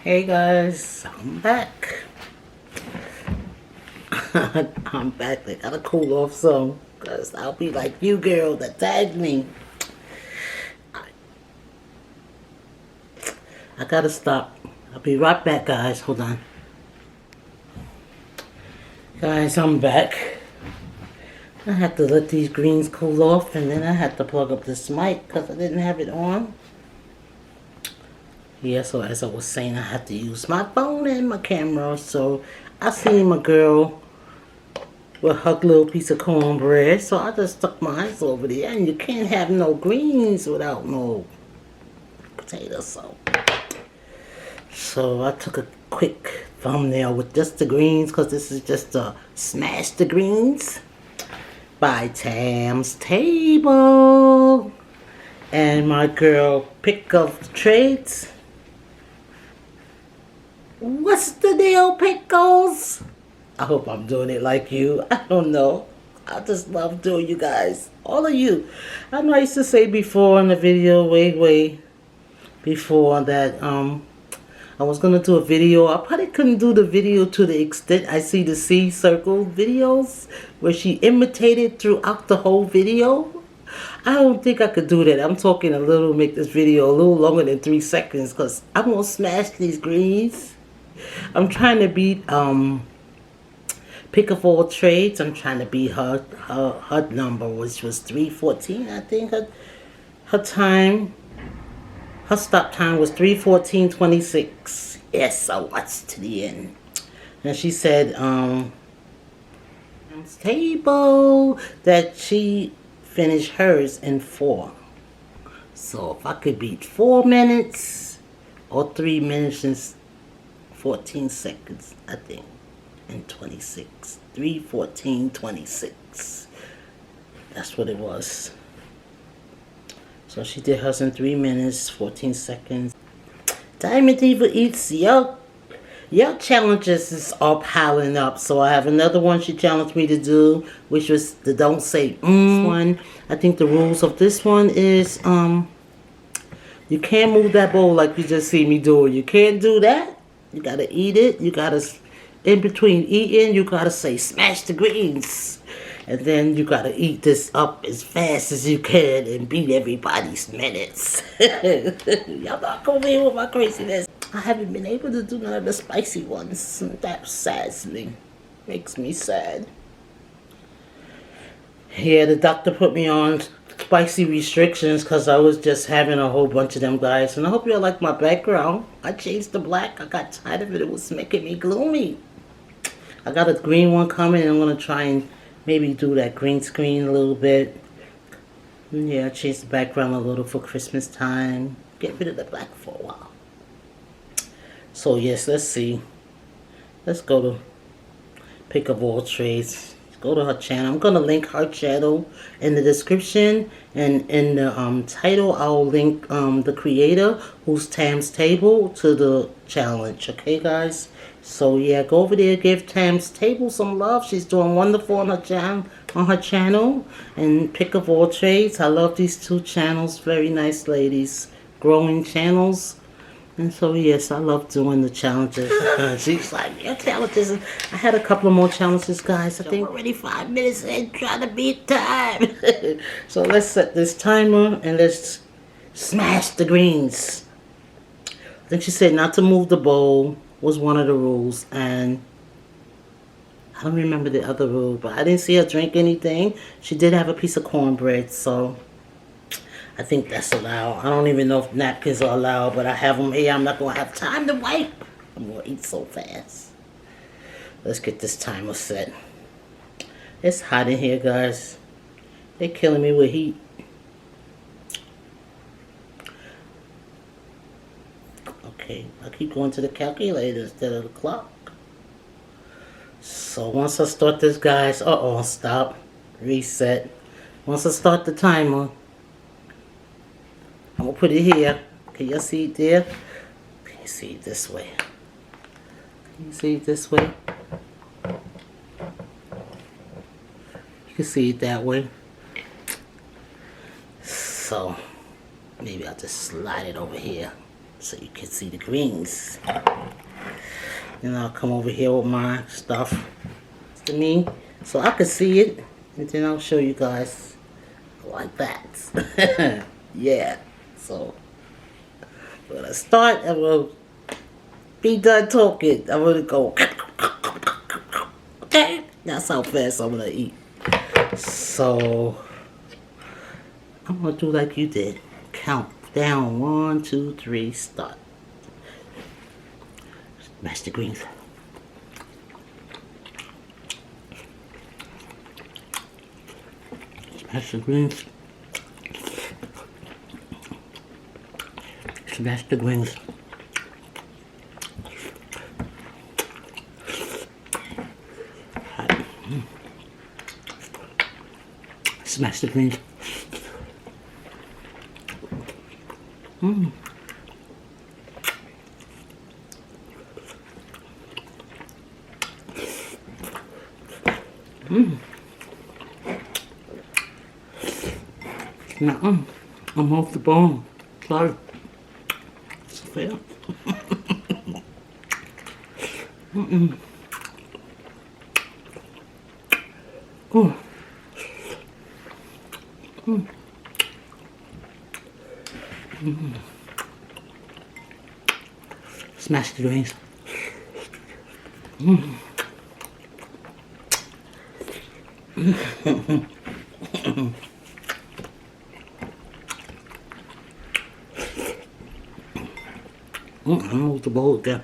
Hey guys, I'm back. I'm back. I gotta cool off some, cause I'll be like you girl that tagged me. I gotta stop. I'll be right back, guys. Hold on. Guys, I'm back. I had to let these greens cool off, and then I had to plug up this mic because I didn't have it on. Yeah, so as I was saying, I had to use my phone and my camera. So I seen my girl with her little piece of cornbread, so I just stuck my eyes over there. And you can't have no greens without no potatoes. So I took a quick thumbnail with just the greens, because this is just a smash the greens by Tamz Table. And my girl Pick of Trades. What's the deal, Pickles? I hope I'm doing it like you. I don't know. I just love doing you guys. All of you. I know I used to say before in the video, way before that, I was going to do a video. I probably couldn't do the video to the extent I see the C circle videos where she imitated throughout the whole video. I don't think I could do that. I'm talking a little, make this video a little longer than 3 seconds, because I'm going to smash these greens. I'm trying to beat Pick of all trades. I'm trying to beat her number, which was 3:14. I think her time, her stop time was 3:14:26. Yes, I watched to the end. And she said, Table, that she finished hers in 4. So if I could beat 4 minutes or 3 minutes and 14 seconds, I think, and 26. 3:14:26. That's what it was. So she did hers in 3 minutes, 14 seconds. Diamond Diva Eats, your challenges is all piling up. So I have another one she challenged me to do, which was the don't say one. I think the rules of this one is you can't move that bowl like you just see me do. You can't do that. You gotta eat it. You gotta, in between eating, you gotta say smash the greens. And then you gotta eat this up as fast as you can and beat everybody's minutes. Y'all not come in with my craziness. I haven't been able to do none of the spicy ones. That sads me. Makes me sad. Yeah, the doctor put me on spicy restrictions because I was just having a whole bunch of them, guys. And I hope you all like my background. I changed the black. I got tired of it. It was making me gloomy. I got a green one coming, and I'm going to try and maybe do that green screen a little bit. Yeah, I changed the background a little for Christmas time. Get rid of the black for a while. So yes, let's see. Let's go to Pick of all trades. Go to her channel. I'm going to link her channel in the description, and in the title I'll link the creator, who's Tamz Table, to the challenge. Okay, guys? So yeah, go over there, give Tamz Table some love. She's doing wonderful on her channel. And Pick of all trades. I love these 2 channels. Very nice ladies. Growing channels. And so yes, I love doing the challenges. She's like, your challenges. I had a couple of more challenges, guys. I think we're already 5 minutes in, trying to beat time. So let's set this timer and let's smash the greens. I think she said not to move the bowl was one of the rules, and I don't remember the other rule, but I didn't see her drink anything. She did have a piece of cornbread, so I think that's allowed. I don't even know if napkins are allowed, but I have them here. I'm not going to have time to wipe. I'm going to eat so fast. Let's get this timer set. It's hot in here, guys. They're killing me with heat. Okay, I keep going to the calculator instead of the clock. So once I start this, guys, stop, reset. Once I start the timer, I'm going to put it here. Can you see it there? Can you see it this way? Can you see it this way? You can see it that way. So maybe I'll just slide it over here. so you can see the greens. Then I'll come over here with my stuff to me so I can see it, and then I'll show you guys like that. Yeah, so when I start, I will be done talking. I'm gonna go. Okay, that's how fast I'm gonna eat. So I'm gonna do like you did. Count down. 1, 2, 3, start. Smash the greens. Smash the greens. Smash the greens. Smash the greens. Now I'm off the bone. Sorry. It's fair. Oh. Smash the greens. I moved the bowl again.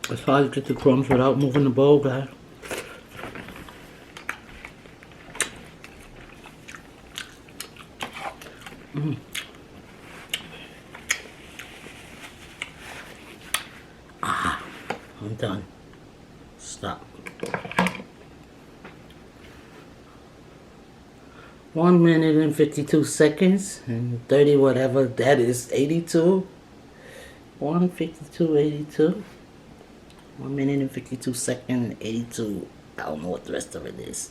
It's hard to get the crumbs without moving the bowl, guys. I'm done. Stop. 1 minute and 52 seconds and 30 whatever that is, 82. 1:52:82. 1 minute and 52 seconds, 82. I don't know what the rest of it is.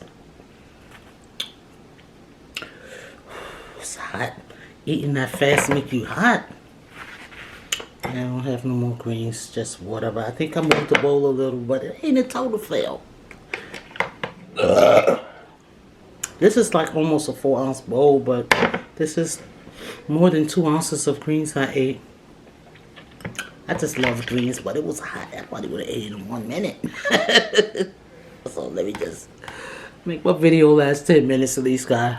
It's hot. Eating that fast make you hot. I don't have no more greens, just water. But I think I moved the bowl a little, but it ain't a total fail. This is like almost a 4-ounce bowl, but this is more than 2 ounces of greens I ate. I just love greens, but it was hot. I probably would have ate it in 1 minute. So let me just make my video last 10 minutes at least, guys.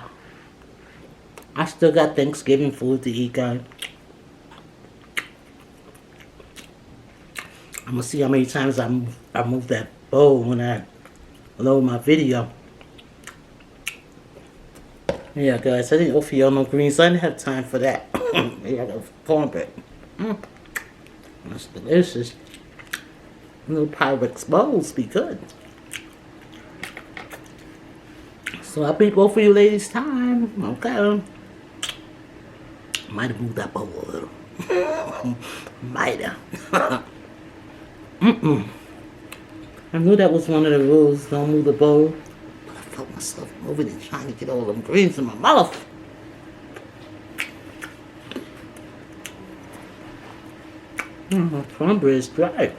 I still got Thanksgiving food to eat, guys. I'm gonna see how many times I move that bowl when I load my video. Yeah, guys, I didn't offer y'all no greens. I didn't have time for that. Yeah, I got cornbread. That's delicious. Little Pyrex bowls be good. So I beat both of you ladies' time. Okay. Might have moved that bowl a little. Might have. I knew that was one of the rules. Don't move the bowl. But I felt myself moving and trying to get all them greens in my mouth. My cornbread is dry.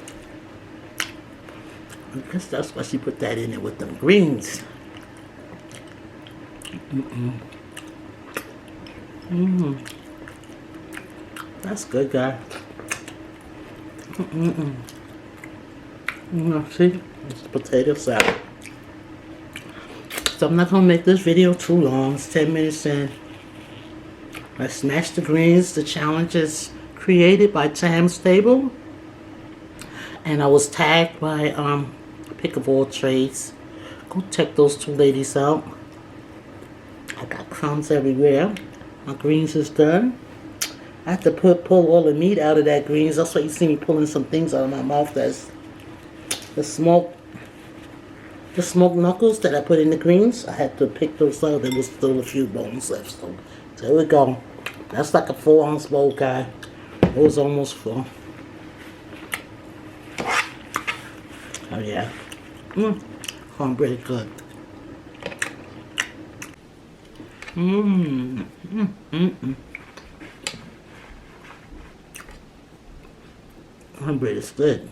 I guess that's why she put that in there with them greens. That's good, guys. See, it's potato salad. So I'm not gonna make this video too long. It's 10 minutes in. I smashed the greens. The challenge is created by Tamz Table, and I was tagged by Pick of All Trades. Go check those two ladies out. I got crumbs everywhere. My greens is done. I have to pull all the meat out of that greens. That's why you see me pulling some things out of my mouth. That's the smoke. The smoked knuckles that I put in the greens, I had to pick those out. There was still a few bones left. So there we go. That's like a 4-ounce bowl, guy. It was almost full. Oh yeah. Cornbread is good. Cornbread is good.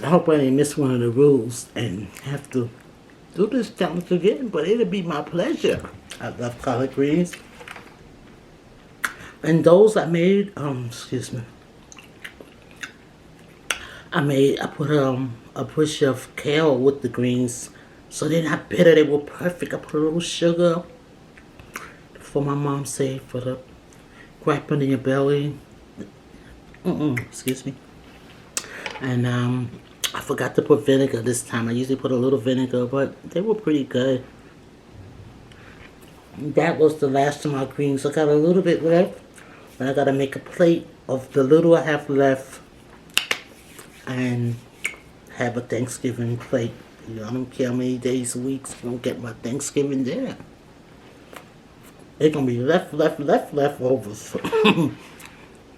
I hope I didn't miss one of the rules and have to do this challenge again, but it'll be my pleasure. I love collard greens. And those I made, excuse me. I put a push of kale with the greens, so they're not bitter. They were perfect. I put a little sugar, for my mom say, for the griping in your belly. Excuse me. And I forgot to put vinegar this time. I usually put a little vinegar, but they were pretty good. That was the last of my greens. I got a little bit left, but I gotta make a plate of the little I have left and have a Thanksgiving plate. You know, I don't care how many days, weeks, I'm gonna get my Thanksgiving dinner. It's gonna be leftovers.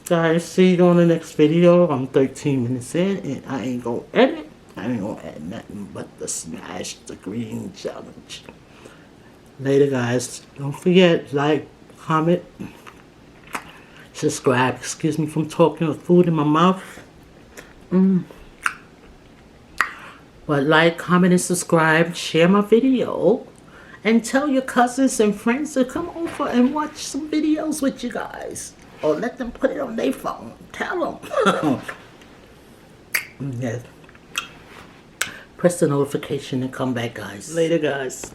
Guys, see you on the next video. I'm 13 minutes in and I ain't gonna edit. I ain't gonna add nothing but the smash the green challenge. Later, guys. Don't forget, like, comment, subscribe. Excuse me from talking with food in my mouth. But like, comment, and subscribe. Share my video. And tell your cousins and friends to come over and watch some videos with you guys. Or let them put it on their phone. Tell them. Yes. Press the notification and come back, guys. Later, guys.